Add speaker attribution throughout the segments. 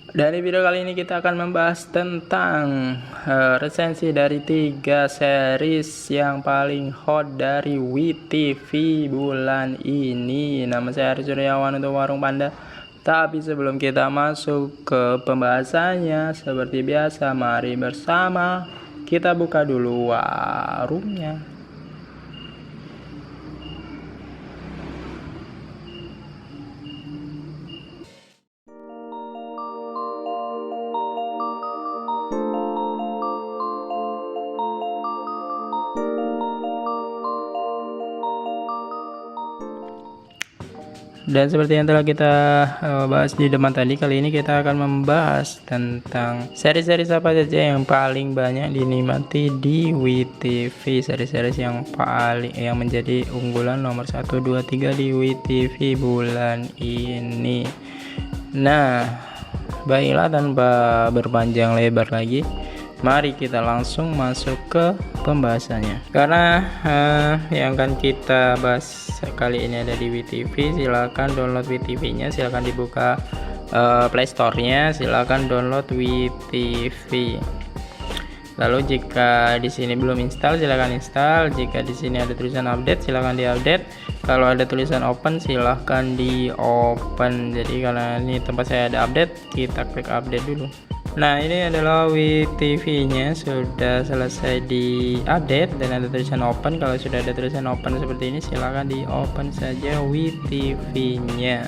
Speaker 1: Dari video kali ini kita akan membahas tentang resensi dari 3 series yang paling hot dari WeTV bulan ini. Nama saya Aris Suryawan untuk Warung Panda. Tapi sebelum kita masuk ke pembahasannya, seperti biasa mari bersama kita buka dulu warungnya. Dan seperti yang telah kita bahas di depan tadi, kali ini kita akan membahas tentang seri-seri apa saja yang paling banyak dinikmati di WeTV, seri-seri yang menjadi unggulan nomor 1, 2, 3 di WeTV bulan ini. Nah, baiklah tanpa berpanjang lebar lagi, mari kita langsung masuk ke pembahasannya. Karena yang akan kita bahas kali ini ada di WeTV, silakan download WeTV-nya, silakan dibuka Play Store-nya, silakan download WeTV. Lalu jika di sini belum install, silakan install. Jika di sini ada tulisan update, silakan di-update. Kalau ada tulisan open, silahkan di-open. Jadi kalau ini tempat saya ada update, kita klik update dulu. Nah, ini adalah WeTV-nya sudah selesai di-update dan ada tulisan open. Kalau sudah ada tulisan open seperti ini, silahkan di-open saja WeTV-nya.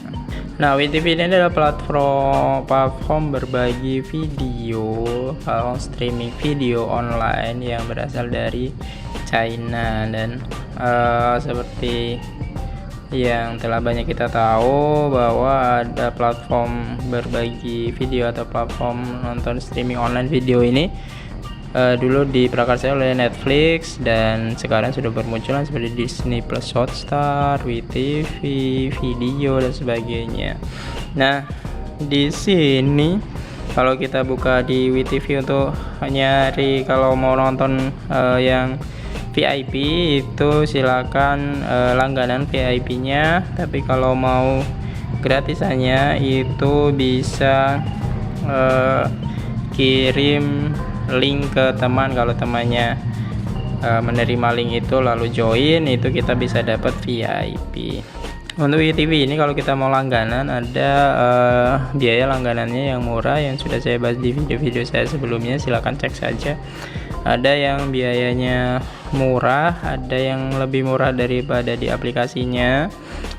Speaker 1: Nah, WeTV ini adalah platform berbagi video, streaming video online yang berasal dari China. Dan seperti yang telah banyak kita tahu bahwa ada platform berbagi video atau platform nonton streaming online video ini dulu diprakarsai oleh Netflix dan sekarang sudah bermunculan seperti Disney Plus, Hotstar, WeTV, Video dan sebagainya. Nah, di sini kalau kita buka di WeTV untuk nyari kalau mau nonton yang VIP itu silakan langganan VIP-nya, tapi kalau mau gratisannya itu bisa kirim link ke teman. Kalau temannya menerima link itu lalu join, itu kita bisa dapat VIP. Untuk WeTV ini kalau kita mau langganan ada biaya langganannya yang murah yang sudah saya bahas di video-video saya sebelumnya, silahkan cek saja. Ada yang biayanya murah, ada yang lebih murah daripada di aplikasinya,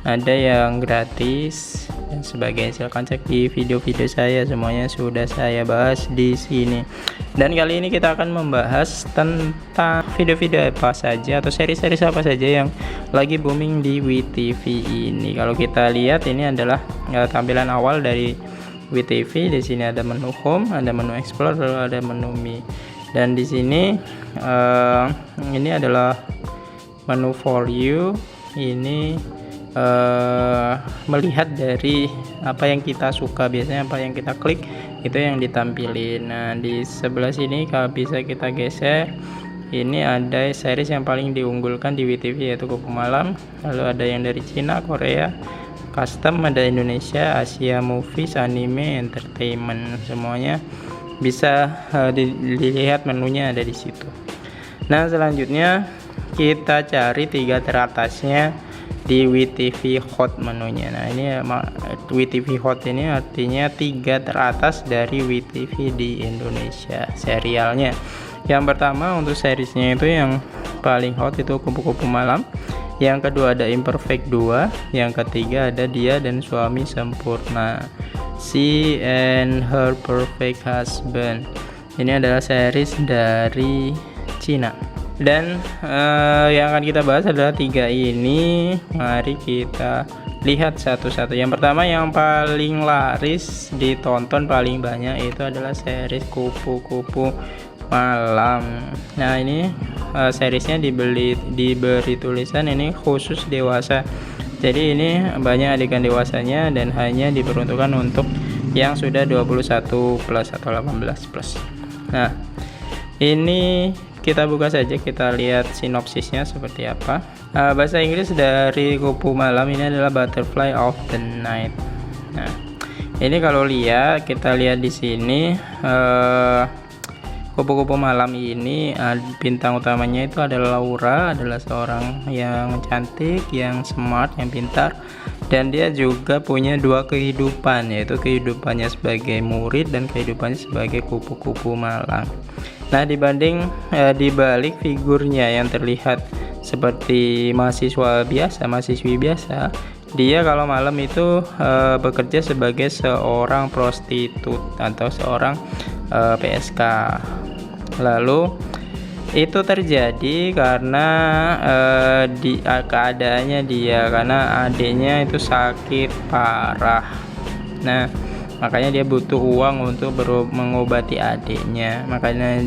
Speaker 1: ada yang gratis dan sebagainya. Silahkan cek di video-video saya, semuanya sudah saya bahas di sini. Dan kali ini kita akan membahas tentang video-video apa saja atau seri-seri apa saja yang lagi booming di WeTV ini. Kalau kita lihat ini adalah tampilan awal dari WeTV. Di sini ada menu home, ada menu explore, lalu ada menu me. Dan di sini ini adalah menu for you. Ini melihat dari apa yang kita suka, biasanya apa yang kita klik itu yang ditampilin. Nah, di sebelah sini kalau bisa kita geser, ini ada series yang paling diunggulkan di WeTV yaitu Kupu Malam. Lalu ada yang dari Cina, Korea, custom, ada Indonesia, Asia Movies, anime, entertainment, semuanya bisa dilihat menunya ada di situ. Nah, selanjutnya kita cari 3 teratasnya di WeTV Hot menunya. Nah, ini WeTV Hot ini artinya 3 teratas dari WeTV di Indonesia serialnya. Yang pertama untuk seriesnya itu yang paling hot itu Kupu-Kupu Malam. Yang kedua ada Imperfect 2, yang ketiga ada Dia dan Suami Sempurna, She and Her Perfect Husband. Ini adalah series dari Cina. Dan yang akan kita bahas adalah 3 ini. Mari kita lihat satu-satu. Yang pertama yang paling laris ditonton paling banyak itu adalah series Kupu-Kupu Malam. Nah, ini seriesnya diberi tulisan ini khusus dewasa. Jadi ini banyak adegan dewasanya dan hanya diperuntukkan untuk yang sudah 21 plus atau 18 plus. Nah, ini kita buka saja, kita lihat sinopsisnya seperti apa. Bahasa Inggris dari Kupu Malam ini adalah Butterfly of the Night. Nah, Ini kalau kita lihat di sini kupu-kupu malam ini bintang utamanya itu adalah Laura, adalah seorang yang cantik, yang smart, yang pintar, dan dia juga punya dua kehidupan, yaitu kehidupannya sebagai murid dan kehidupannya sebagai kupu-kupu malam. Nah, dibalik figurnya yang terlihat seperti mahasiswi biasa, dia kalau malam itu bekerja sebagai seorang prostitut atau seorang PSK. Lalu itu terjadi karena keadaannya dia, karena adiknya itu sakit parah. Nah, makanya dia butuh uang untuk mengobati adiknya. Makanya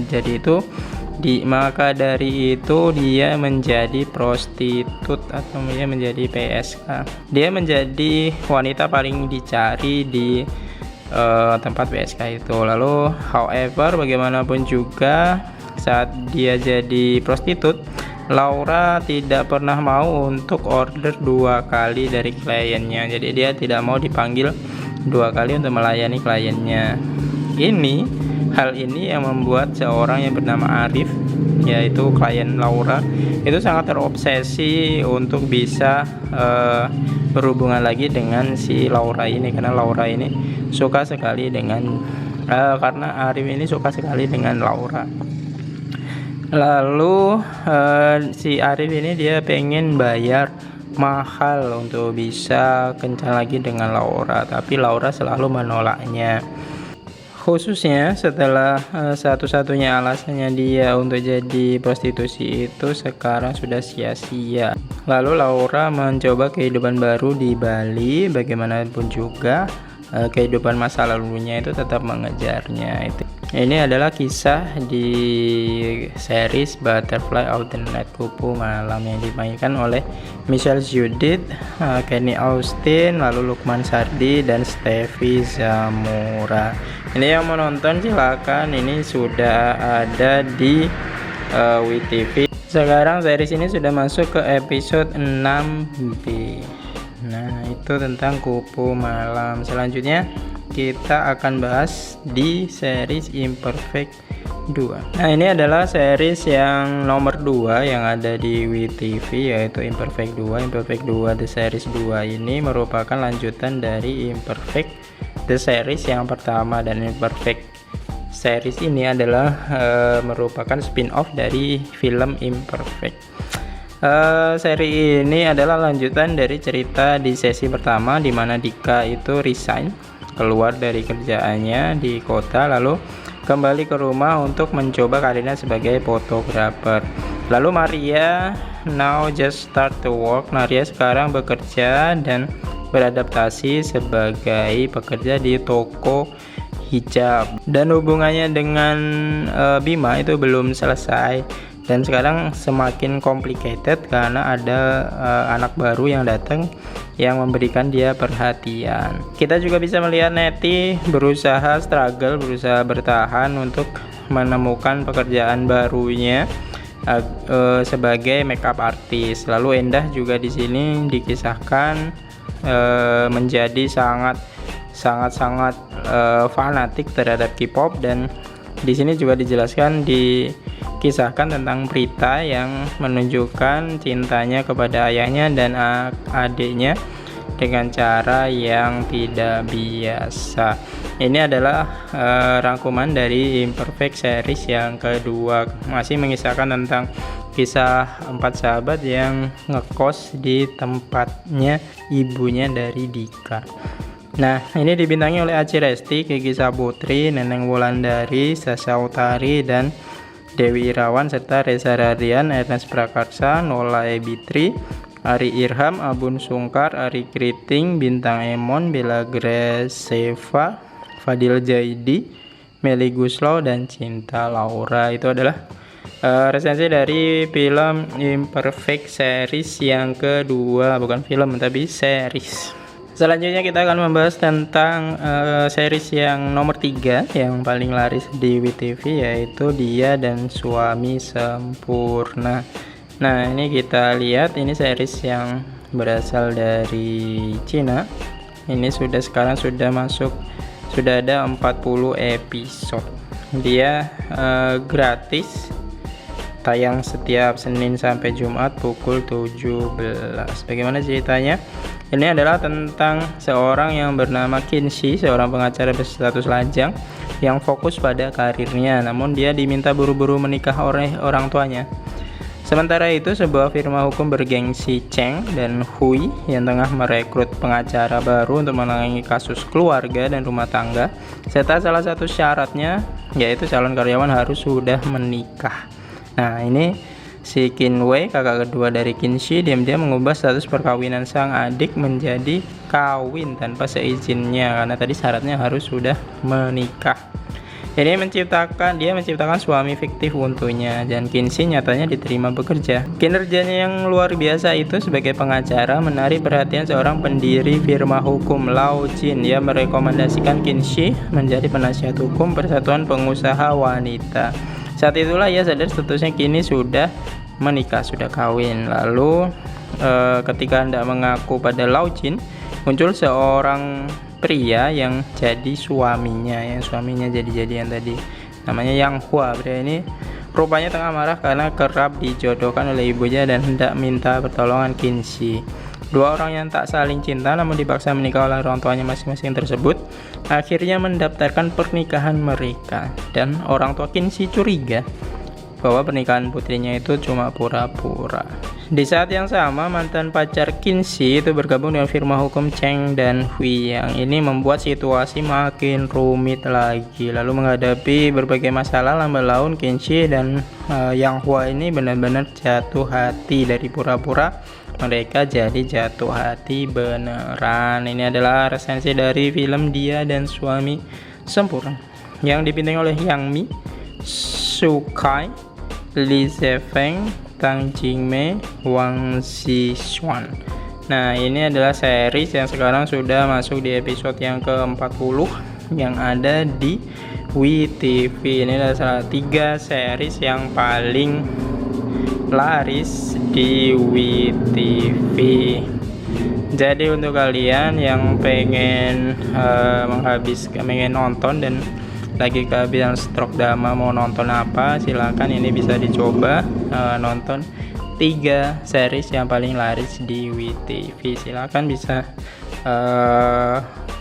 Speaker 1: maka dari itu dia menjadi prostitut atau dia menjadi PSK. Dia menjadi wanita paling dicari di tempat PSK itu. Lalu however, bagaimanapun juga saat dia jadi prostitut, Laura tidak pernah mau untuk order 2 kali dari kliennya. Jadi dia tidak mau dipanggil 2 kali untuk melayani kliennya. Hal ini yang membuat seorang yang bernama Arif, yaitu klien Laura, itu sangat terobsesi untuk bisa berhubungan lagi dengan si Laura ini, karena Laura ini suka sekali dengan karena Arif ini suka sekali dengan Laura. Lalu si Arif ini dia pengen bayar mahal untuk bisa kencan lagi dengan Laura, tapi Laura selalu menolaknya. Khususnya setelah satu-satunya alasannya dia untuk jadi prostitusi itu sekarang sudah sia-sia. Lalu Laura mencoba kehidupan baru di Bali, bagaimanapun juga kehidupan masa lalunya itu tetap mengejarnya. Ini adalah kisah di series Butterfly of the Night, Kupu Malam, yang dimainkan oleh Michelle Judith, Kenny Austin, lalu Lukman Sardi, dan Steffi Zamora. Ini yang menonton silakan, ini sudah ada di WeTV. Sekarang series ini sudah masuk ke episode 6B. Nah, itu tentang Kupu Malam. Selanjutnya kita akan bahas di series Imperfect 2. Nah, ini adalah series yang nomor 2 yang ada di WeTV, yaitu Imperfect 2. Imperfect 2 The Series 2 ini merupakan lanjutan dari Imperfect The Series yang pertama, dan Imperfect Series ini adalah merupakan spin-off dari film Imperfect. Seri ini adalah lanjutan dari cerita di sesi pertama, di mana Dika itu resign, keluar dari kerjaannya di kota, lalu kembali ke rumah untuk mencoba karirnya sebagai fotografer. Lalu Maria now just start to work. Maria sekarang bekerja dan beradaptasi sebagai pekerja di toko hijab, dan hubungannya dengan Bima itu belum selesai, dan sekarang semakin complicated karena ada anak baru yang datang yang memberikan dia perhatian. Kita juga bisa melihat Neti berusaha bertahan untuk menemukan pekerjaan barunya sebagai makeup artist. Lalu Endah juga di sini dikisahkan menjadi sangat fanatik terhadap K-pop, dan di sini juga dikisahkan tentang Prita yang menunjukkan cintanya kepada ayahnya dan adiknya dengan cara yang tidak biasa. Ini adalah rangkuman dari Imperfect Series yang kedua, masih mengisahkan tentang kisah 4 sahabat yang ngekos di tempatnya ibunya dari Dika. Nah, ini dibintangi oleh Aci Resti, Kiki Saputri, Neneng Wulandari, Sasha Utari, dan Dewi Irawan, serta Reza Radian, Ernest Prakarsa, Nola Ebitri, Ari Irham, Abun Sungkar, Ari Kriting, Bintang Emon, Bella Greseva, Fadil Jaidi, Meli Guslo, dan Cinta Laura. Itu adalah resensi dari film Imperfect Series yang kedua, bukan film tapi series. Selanjutnya kita akan membahas tentang series yang nomor 3 yang paling laris di WeTV, yaitu Dia dan Suami Sempurna. Nah, ini kita lihat, ini series yang berasal dari Cina. Ini sekarang sudah masuk, sudah ada 40 episode. Dia gratis, tayang setiap Senin sampai Jumat pukul 17. Bagaimana ceritanya? Ini adalah tentang seorang yang bernama Kinshi, seorang pengacara berstatus lajang yang fokus pada karirnya, namun dia diminta buru-buru menikah oleh orang tuanya. Sementara itu, sebuah firma hukum bergengsi Cheng dan Hui yang tengah merekrut pengacara baru untuk menangani kasus keluarga dan rumah tangga, serta salah satu syaratnya yaitu calon karyawan harus sudah menikah. Nah, ini si Qin Wei, kakak kedua dari Kinshi, diam-diam mengubah status perkawinan sang adik menjadi kawin tanpa seizinnya, karena tadi syaratnya harus sudah menikah. Dia menciptakan suami fiktif untuknya, dan Kinshi nyatanya diterima bekerja. Kinerjanya yang luar biasa itu sebagai pengacara menarik perhatian seorang pendiri firma hukum, Lau Jin. Dia merekomendasikan Kinshi menjadi penasihat hukum Persatuan Pengusaha Wanita. Saat itulah ia sadar statusnya kini sudah menikah, sudah kawin. Lalu ketika hendak mengaku pada Lau Jin, muncul seorang pria yang jadi suaminya, jadi-jadian tadi, namanya Yang Hua. Pria ini rupanya tengah marah karena kerap dijodohkan oleh ibunya dan hendak minta pertolongan Kinshi. Dua orang yang tak saling cinta namun dipaksa menikah oleh orang tuanya masing-masing tersebut akhirnya mendaftarkan pernikahan mereka, dan orang tua Kinshi curiga bahwa pernikahan putrinya itu cuma pura-pura. Di saat yang sama, mantan pacar Kinshi itu bergabung dengan firma hukum Cheng dan Hui, yang ini membuat situasi makin rumit lagi. Lalu menghadapi berbagai masalah lambat laun, Kinshi dan Yang Hua ini benar-benar jatuh hati. Dari pura-pura mereka jadi jatuh hati beneran. Ini adalah resensi dari film Dia dan Suami Sempurna yang dibintangi oleh Yang Mi, Sukai, Li Zefeng, Tang Jingmei, Wang Zixuan. Nah, ini adalah series yang sekarang sudah masuk di episode yang ke-40 yang ada di WeTV. Ini adalah salah 3 series yang paling laris di WeTV. Jadi untuk kalian yang pengen pengen nonton dan lagi kehabisan stok dama mau nonton apa, silakan ini bisa dicoba nonton 3 series yang paling laris di WeTV. Silakan bisa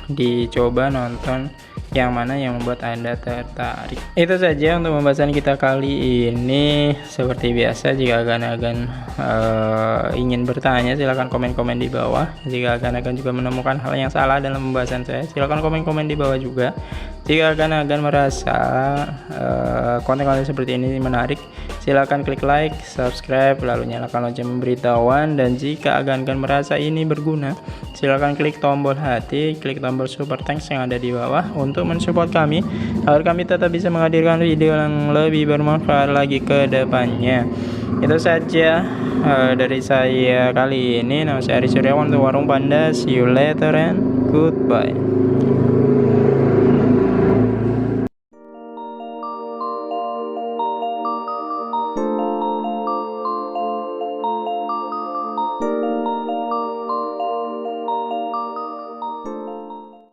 Speaker 1: dicoba nonton yang mana yang membuat Anda tertarik. Itu saja untuk pembahasan kita kali ini. Seperti biasa, jika agan-agan ingin bertanya, silakan komen-komen di bawah. Jika agan-agan juga menemukan hal yang salah dalam pembahasan saya, silakan komen-komen di bawah juga. Jika agan-agan merasa konten-konten seperti ini menarik, silakan klik like, subscribe, lalu nyalakan lonceng pemberitahuan. Dan jika agan-agan merasa ini berguna, silakan klik tombol hati, klik tombol super thanks yang ada di bawah untuk mensupport kami agar kami tetap bisa menghadirkan video yang lebih bermanfaat lagi ke depannya. Itu saja dari saya kali ini. Nama saya Ari Suryawan untuk Warung Panda. See you later and goodbye.